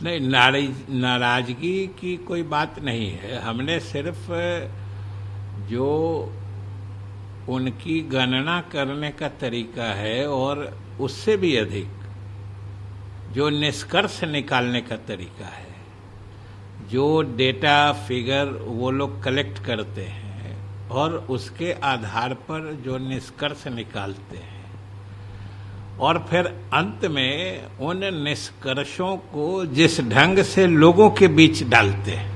नहीं, नाराजगी की कोई बात नहीं है। हमने सिर्फ जो उनकी गणना करने का तरीका है और उससे भी अधिक जो निष्कर्ष निकालने का तरीका है, जो डेटा फिगर वो लोग कलेक्ट करते हैं और उसके आधार पर जो निष्कर्ष निकालते हैं और फिर अंत में उन निष्कर्षों को जिस ढंग से लोगों के बीच डालते हैं,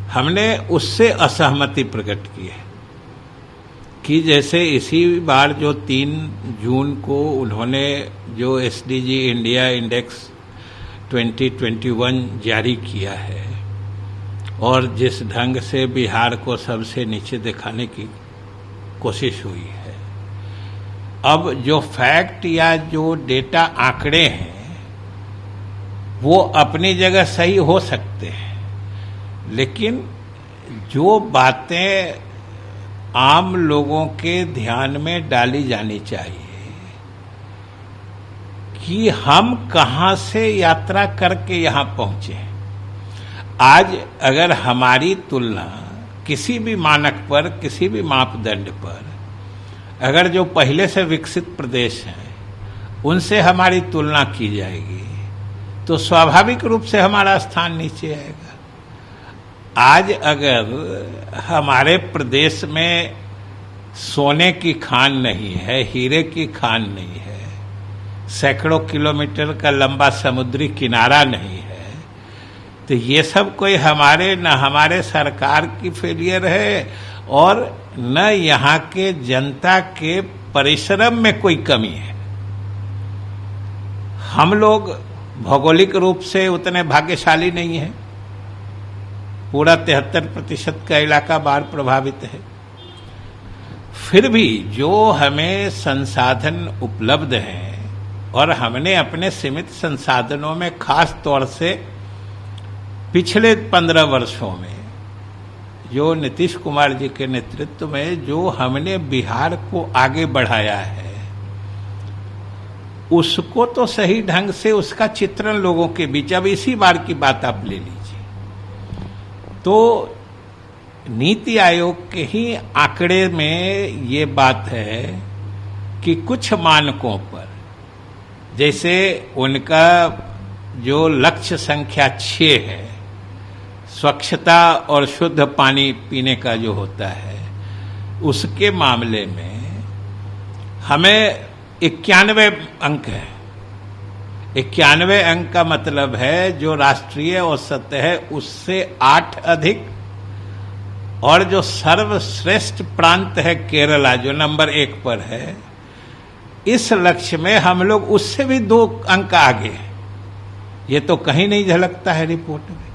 हमने उससे असहमति प्रकट की है। कि जैसे इसी बार जो 3 जून को उन्होंने जो एसडीजी इंडिया इंडेक्स 2021 जारी किया है और जिस ढंग से बिहार को सबसे नीचे दिखाने की कोशिश हुई है, अब जो फैक्ट या जो डेटा आंकड़े हैं वो अपनी जगह सही हो सकते हैं, लेकिन जो बातें आम लोगों के ध्यान में डाली जानी चाहिए कि हम कहां से यात्रा करके यहां पहुंचे। आज अगर हमारी तुलना किसी भी मानक पर, किसी भी मापदंड पर, अगर जो पहले से विकसित प्रदेश हैं उनसे हमारी तुलना की जाएगी तो स्वाभाविक रूप से हमारा स्थान नीचे आएगा। आज अगर हमारे प्रदेश में सोने की खान नहीं है, हीरे की खान नहीं है, सैकड़ों किलोमीटर का लंबा समुद्री किनारा नहीं है, तो ये सब कोई हमारे न हमारे सरकार की फेलियर है और न यहाँ के जनता के परिश्रम में कोई कमी है। हम लोग भौगोलिक रूप से उतने भाग्यशाली नहीं हैं। पूरा 73% का इलाका बाढ़ प्रभावित है। फिर भी जो हमें संसाधन उपलब्ध हैं और हमने अपने सीमित संसाधनों में खास तौर से पिछले 15 वर्षों में जो नीतीश कुमार जी के नेतृत्व में जो हमने बिहार को आगे बढ़ाया है, उसको तो सही ढंग से उसका चित्रण लोगों के बीच, अब इसी बार की बात आप ले लीजिए तो नीति आयोग के ही आंकड़े में ये बात है कि कुछ मानकों पर, जैसे उनका जो लक्ष्य संख्या 6 है, स्वच्छता और शुद्ध पानी पीने का जो होता है, उसके मामले में हमें 91 अंक है। 91 अंक का मतलब है जो राष्ट्रीय औसत है उससे 8 अधिक, और जो सर्वश्रेष्ठ प्रांत है केरला जो नंबर 1 पर है, इस लक्ष्य में हम लोग उससे भी 2 अंक आगे हैं। ये तो कहीं नहीं झलकता है रिपोर्ट में।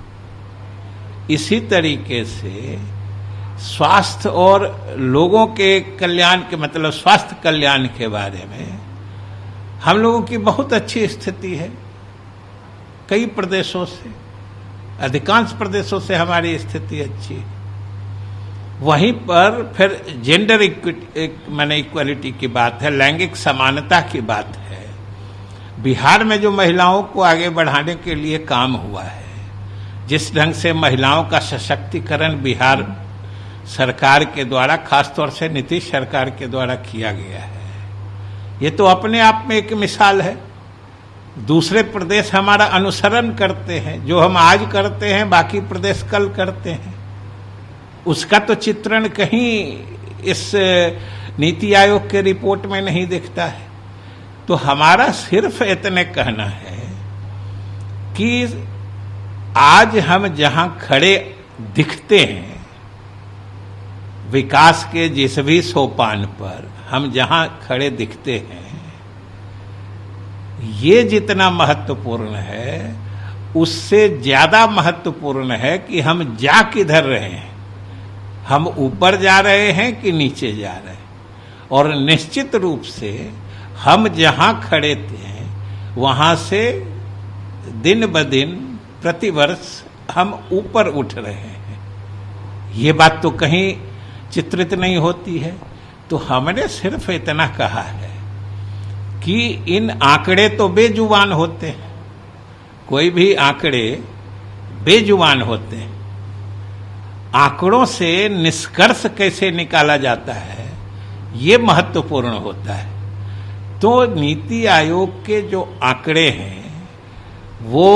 इसी तरीके से स्वास्थ्य और लोगों के कल्याण के मतलब स्वास्थ्य कल्याण के बारे में हम लोगों की बहुत अच्छी स्थिति है। कई प्रदेशों से, अधिकांश प्रदेशों से हमारी स्थिति अच्छी है। वहीं पर फिर जेंडर इक्वालिटी की बात है, लैंगिक समानता की बात है। बिहार में जो महिलाओं को आगे बढ़ाने के लिए काम हुआ है, जिस ढंग से महिलाओं का सशक्तिकरण बिहार सरकार के द्वारा, खासतौर से नीतीश सरकार के द्वारा किया गया है, ये तो अपने आप में एक मिसाल है। दूसरे प्रदेश हमारा अनुसरण करते हैं, जो हम आज करते हैं बाकी प्रदेश कल करते हैं। उसका तो चित्रण कहीं इस नीति आयोग के रिपोर्ट में नहीं दिखता है। तो हमारा सिर्फ इतने कहना है कि आज हम जहां खड़े दिखते हैं विकास के जिस भी सोपान पर, हम जहां खड़े दिखते हैं, ये जितना महत्वपूर्ण है उससे ज्यादा महत्वपूर्ण है कि हम जा किधर रहे हैं। हम ऊपर जा रहे हैं कि नीचे जा रहे हैं। और निश्चित रूप से हम जहां खड़े थे वहां से दिन ब दिन प्रतिवर्ष हम ऊपर उठ रहे हैं। ये बात तो कहीं चित्रित नहीं होती है। तो हमने सिर्फ इतना कहा है कि इन आंकड़े तो बेजुबान होते हैं, कोई भी आंकड़े बेजुबान होते हैं। आंकड़ों से निष्कर्ष कैसे निकाला जाता है, ये महत्वपूर्ण होता है। तो नीति आयोग के जो आंकड़े हैं वो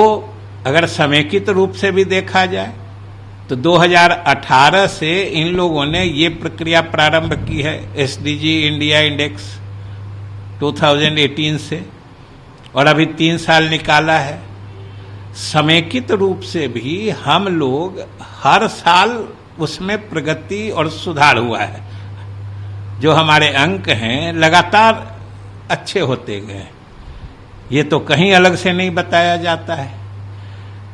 अगर समेकित रूप से भी देखा जाए तो 2018 से इन लोगों ने ये प्रक्रिया प्रारंभ की है, एसडीजी इंडिया इंडेक्स 2018 से, और अभी 3 साल निकाला है। समेकित रूप से भी हम लोग हर साल उसमें प्रगति और सुधार हुआ है। जो हमारे अंक हैं लगातार अच्छे होते गए, ये तो कहीं अलग से नहीं बताया जाता है।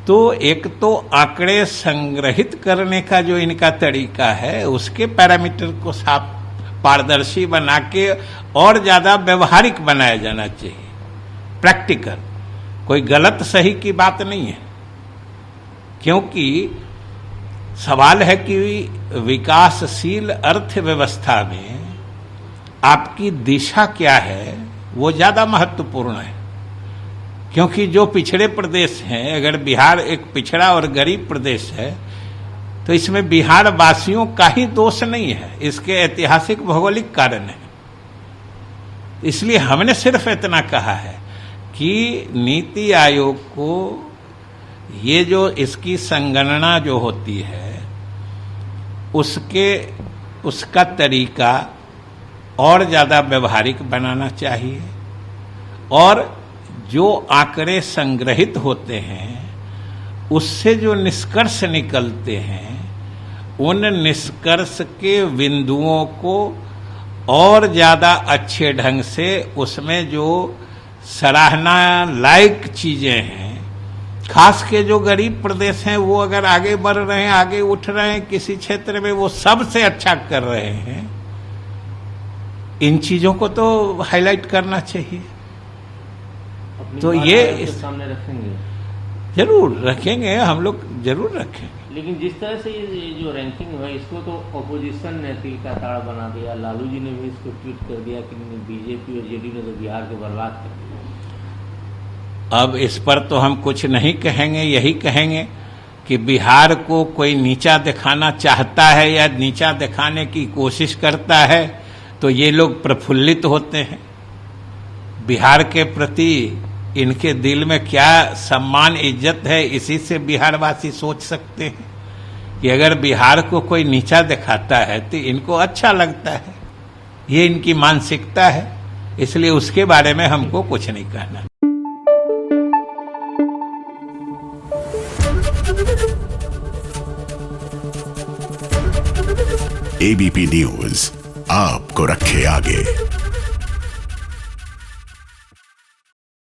तो एक तो आंकड़े संग्रहित करने का जो इनका तरीका है, उसके पैरामीटर को साफ पारदर्शी बना के और ज्यादा व्यवहारिक बनाया जाना चाहिए, प्रैक्टिकल। कोई गलत सही की बात नहीं है, क्योंकि सवाल है कि विकासशील अर्थव्यवस्था में आपकी दिशा क्या है, वो ज्यादा महत्वपूर्ण है। क्योंकि जो पिछड़े प्रदेश हैं, अगर बिहार एक पिछड़ा और गरीब प्रदेश है तो इसमें बिहार वासियों का ही दोष नहीं है, इसके ऐतिहासिक भौगोलिक कारण है। इसलिए हमने सिर्फ इतना कहा है कि नीति आयोग को ये जो इसकी संगणना जो होती है उसका तरीका और ज्यादा व्यवहारिक बनाना चाहिए, और जो आंकड़े संग्रहित होते हैं उससे जो निष्कर्ष निकलते हैं, उन निष्कर्ष के बिंदुओं को और ज्यादा अच्छे ढंग से उसमें जो सराहना लायक चीजें हैं, खास के जो गरीब प्रदेश हैं वो अगर आगे बढ़ रहे हैं, आगे उठ रहे हैं किसी क्षेत्र में, वो सबसे अच्छा कर रहे हैं, इन चीजों को तो हाईलाइट करना चाहिए। तो ये सामने रखेंगे, जरूर रखेंगे, हम लोग जरूर रखेंगे। लेकिन जिस तरह से ये जो रैंकिंग है इसको तो ऑपोजिशन ने तिल का ताड़ बना दिया। लालू जी ने भी इसको ट्वीट कर दिया कि बीजेपी और जेडीयू ने तो बिहार को बर्बाद कर दिया। अब इस पर तो हम कुछ नहीं कहेंगे, यही कहेंगे कि बिहार को कोई नीचा दिखाना चाहता है या नीचा दिखाने की कोशिश करता है तो ये लोग प्रफुल्लित होते हैं। बिहार के प्रति इनके दिल में क्या सम्मान इज्जत है, इसी से बिहारवासी सोच सकते हैं कि अगर बिहार को कोई नीचा दिखाता है तो इनको अच्छा लगता है। ये इनकी मानसिकता है, इसलिए उसके बारे में हमको कुछ नहीं कहना। एबीपी न्यूज आपको रखे आगे।